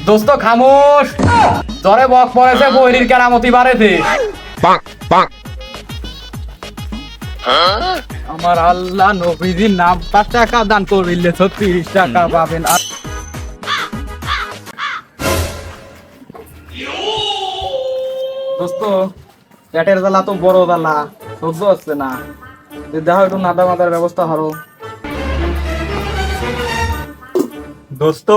দোস্ত খামোশ, তোরে বক পড়েছে বহির কেরামতি বাড়েছে। আমার আল্লাহ নবীজির নাম 5 টাকা দান করলে 36 টাকা পাবেন। দোস্ত পেটের জ্বালা তো বড় জ্বালা, সহ্য হচ্ছে না। দেখো একটু নাদা মাদার ব্যবস্থা হরো। দোস্ত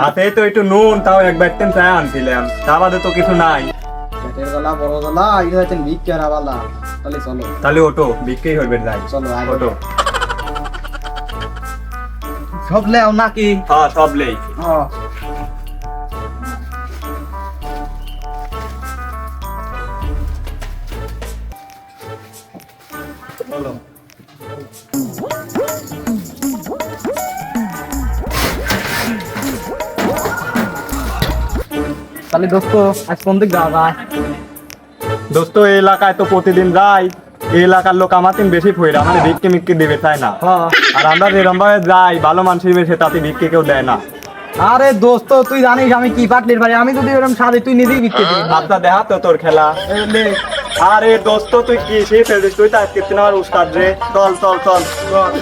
হাতে তো একটু নুন, তাও একবার চাই আনছিলাম, তা বাদে তো কিছু নাই। পেটের জ্বালা বড় জ্বালা, এই হচ্ছেন ভিক্ষার আবালা। তাহলে চলো, তাহলে ওটো বিক্রি হইবে, যাই চলো ওটো। সব লেও নাকি? হ্যাঁ সব লেই। চলো। তাহলে দোস্ত আজ কোন দিক যাওয়া যায়? দোস্ত এই এলাকায় তো প্রতিদিন যাই, এই এলাকার লোক আমার তিন বেশি ফইরা মানে ভিক্ষি মিক্কি দিবে তাই না। আর আমরা যেরকম ভাবে যাই ভালো মানুষের বেশি, তাতে ভিক্ষি কেউ দেয় না। আরে দোস্ত তুই জানিস আমি কি পাটলির বাড়ি, আমি যদি এরকম সাদে তুই নিজেই বিক্রি দিবি। আচ্ছা দেখা তো তোর খেলা। আরে দোস্ত তুই কি সেই ফেলছিস, তুই তো আজকে আমার উস্তাদ রে। চল চল চল চল।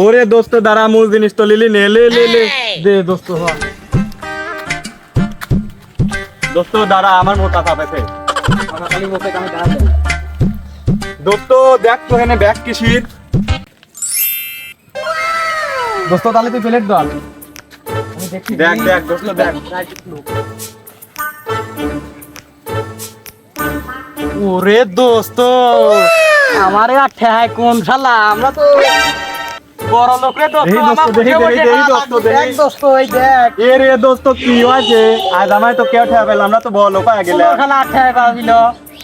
ওরে দোস্ত দাঁড়া, মূল জিনিস তো লিলি নে, লে লে লে দে দোস্ত। দোস্ত দাঁড়া, আমার মোটা পাবেছে। খালি মুখে কামে দাঁড়া। দোস্ত দেখ তো এখানে ব্যাগ কিসির। দোস্ত তাহলে তুই প্লেট দল। আমি দেখি। দেখ দেখ দোস্ত দেখ। ওরে দোস্ত আমারে আর ঠেহায় কোন শালা, আমরা তো বড় লোক রে দোস্ত। এই দোস্ত, আমার দেখি, বসে দেখি, বসে দেখি দোস্ত, দেখি। দেখ দোস্ত এই দেখ। এ রে দোস্ত কি হয়েছে, আজ আমায় তো কেউ ঠেয়া পেলাম, আমরা তো বড় লোক হয়ে গেলে। কোন শালা আর ঠেহায় পাবিল,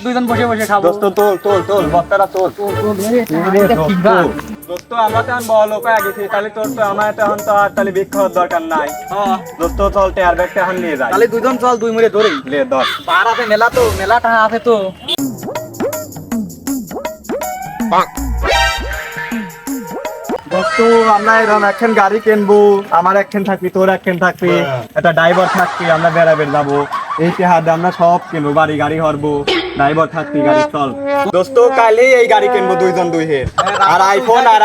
দুইজন বসে বসে খাবো। দোস্ত তোল তোল তোল বস্তাটা তোল। দোস্ত আমরা তো এখন বড় লোক হয়ে গেছি, তাহলে তোর তো আমার তো এখন তো আর তাহলে ভিক্ষা হওয়ার দরকার নাই। দোস্ত চল টেয়ার ব্যাগটা এখন নিয়ে যাই। তাহলে দুইজন চল, দুই মুড়ে ধরি। লে 10 পার আছে মেলা, তো মেলা টাকা আছে তো। দোস্ত আমরা এরকম একখান গাড়ি কিনবো, আমার একখান থাকবি, তোর একখান থাকবি, একটা ড্রাইভার থাকবি, আমরা বেড়াবের যাবো। এই হাতে আমরা সব কিনবো, বাড়ি গাড়ি হরবো, ড্রাইভার থাকবি, গাড়ি চল। দোস্ত কালই এই গাড়ি কিনবো দুইজন দুই হে, আর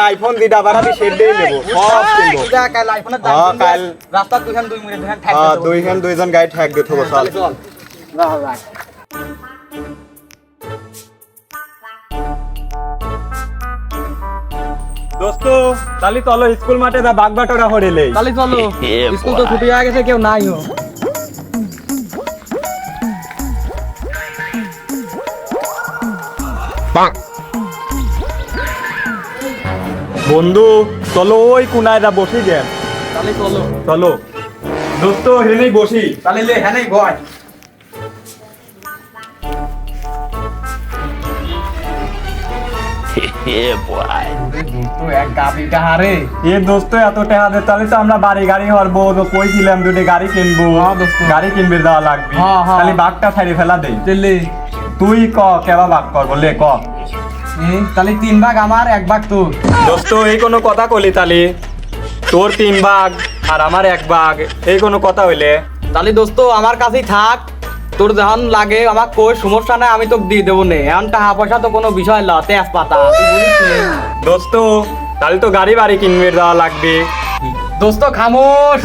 আইফোন দিদা বাড়াবি সেটাই নেবো, সব কিনবো। কাল আইফোনের দাম হ্যাঁ, কাল রাস্তা দুইখান দুই মুড়ে দুইখান ঠেক হ্যাঁ দুইজন গাড়ি ঠেক দিয়ে থবো, চল। চল রাহ রাখ। দোস্ত তাহলে চলো স্কুল মাঠে যা, বাগ বাটোরা হরিলে। তাহলে চলো, স্কুল তো ছুটি হয়ে গেছে, কেউ নাইও। বন্ধু চলো ওই কোনায় যা বসি গেল। তাহলে চলো। চলো দোস্ত হেনেই বসি। তাহলে লে হ্যাঁ নাই ভয়। এক গাবি হারে এ দোস্ত এত টাকা দে, তাহলে তো আমরা বাড়ি গাড়ি হরবো, তো কইছিলাম দুটো গাড়ি কিনবো। গাড়ি কিনবে দেওয়া লাগবে, তাহলে বাঘটা ছাড়ি ফেলা দে। তুই ক কেবা বাঘ করবো, লে ক। তাহলে 3 ভাগ আমার, 1 ভাগ তোর। দোস্ত এই কোনো কথা কলি, তাহলে তোর 3 ভাগ আর আমার 1 ভাগ, এই কোনো কথা হইলে? তাহলে দোস্ত আমার কাছেই থাক, তোর যখন লাগে আমার কই, সমস্যা নাই, আমি তোকে দিয়ে দেবো। নে এখন টাকা পয়সা তো কোনো বিষয় না, তেজপাতা। দোস্ত তাহলে তো গাড়ি বাড়ি কিনবে দেওয়া লাগবে। দোস্ত খামোশ,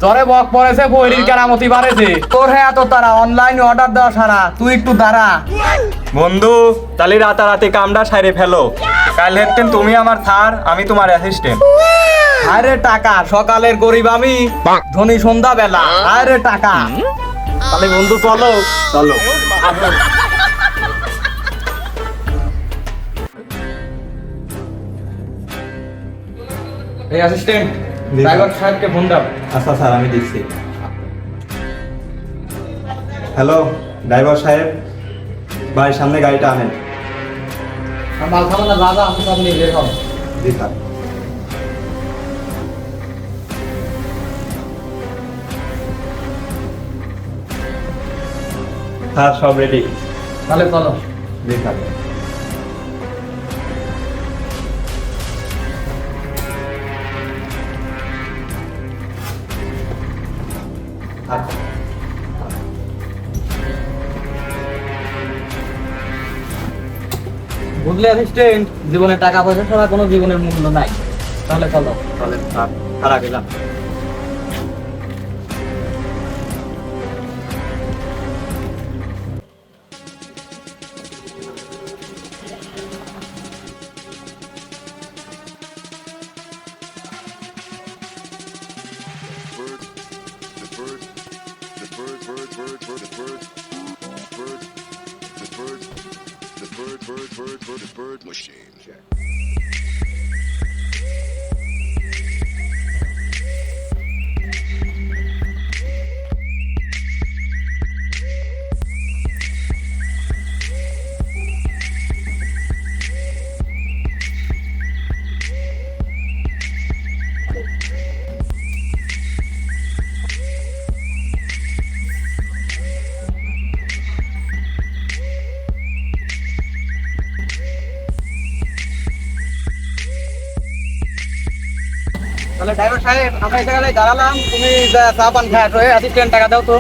তোরে বক পড়েছে বহির কেরামতি বাড়েছে। তোর হ্যাঁ এত তারা, অনলাইন অর্ডার দেওয়া সারা, তুই একটু দাঁড়া। বন্ধু তাহলে রাতারাতি কামটা সাইরে ফেলো, কাল হেতেন তুমি আমার থার, আমি তোমার অ্যাসিস্ট্যান্ট। আরে টাকা সকালের গরিব আমি, ধনী সন্ধ্যা বেলা। আরে টাকা। তাহলে বন্ধু চলো চলো। এই অ্যাসিস্ট্যান্ট ড্রাইভার সাহেবকে ফোন দাও। আচ্ছা স্যার আমি দিচ্ছি। হ্যালো ড্রাইভার সাহেব, বাড়ির সামনে গাড়িটা আনেন। মাল খাবানা দাদা, আমি সব নিয়ে বের হব। জি স্যার। স্যার সব রেডি। তাহলে চলো। জি স্যার। বুঝলে অ্যাসিস্ট্যান্ট, জীবনে টাকা পয়সা ছাড়া কোনো জীবনের মূল্য নাই। তাহলে চলো। চলেন স্যার, খারাপ গেলাম। Bird machine. তাহলে ড্রাইভার সাহেব, আমরা এই জায়গায় দাঁড়ালাম, তুমি চা পান খায় আসো। অ্যাসিস্ট্যান্ট টাকা দাও তো।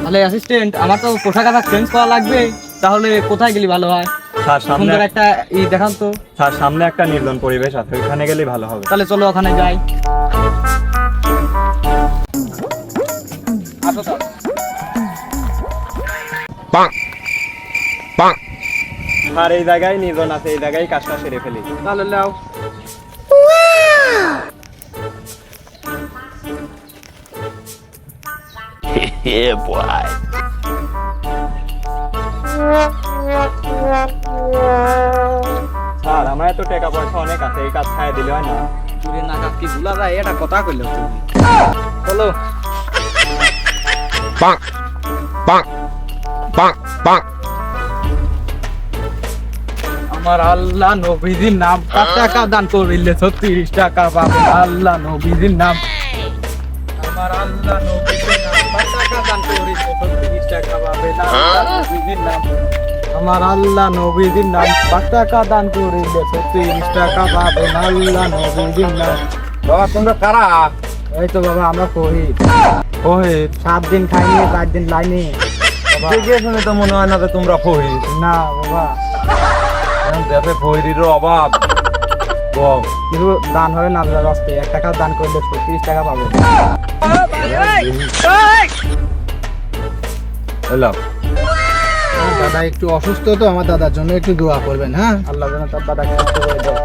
তাহলে অ্যাসিস্ট্যান্ট, আমার তো পোশাক আশাক চেঞ্জ করা লাগবে, তাহলে কোথায় গেলে ভালো হয়? স্যার সামনে, সুন্দর একটা দেখান তো। স্যার সামনে একটা নির্জন পরিবেশ আছে, ওইখানে গেলেই ভালো হবে। তাহলে চলো ওখানে যাই। আসো তো। আর এই জায়গায় নির্জন আছে, এই জায়গায় কাজটা সেরে ফেলি। তাহলে নাও। Yeah, boy. স্যার আমার এত টাকা পয়সা অনেক আছে, এই কাজ খাইয়ে দিলে হয় না? চুরি না কাজ কি ভুলা যায়? এটা কথা কইলো তুমি। চলো। Bonk. Bonk. Bonk. Bonk. আমার আল্লাহ নবীজির নাম, 5 টাকা দান করিলে 36 টাকা পাবে। আল্লাহ নবীজির নাম, আমার আল্লাহ নবীজির নাম, 5 টাকা দান করিলে 36 টাকা পাবে। আল্লাহ নবীজির নাম, আমার আল্লাহ নবীজির নাম, 5 টাকা দান করিলে 36 টাকা পাবে। আল্লাহ নবীজির নাম। বাবা তোমরা কারা? এই তো বাবা, আমরা শহীদ। 7 দিন খাইনি, 4 দিন লাইনি। দেখে শুনে তো মনে হয় না যে তোমরা ফহির। না বাবা, দেশে ফহিরের অভাব। বল, কিন্তু দান হবে না আপনার রাস্তে। 1 টাকা দান করলে 36 টাকা পাবে। এলাম। দাদা একটু অসুস্থ, তো আমার দাদার জন্য একটু দোয়া করবেন। হ্যাঁ, আল্লাহ যেন তার দাদাকে সুস্থ করে দেয়।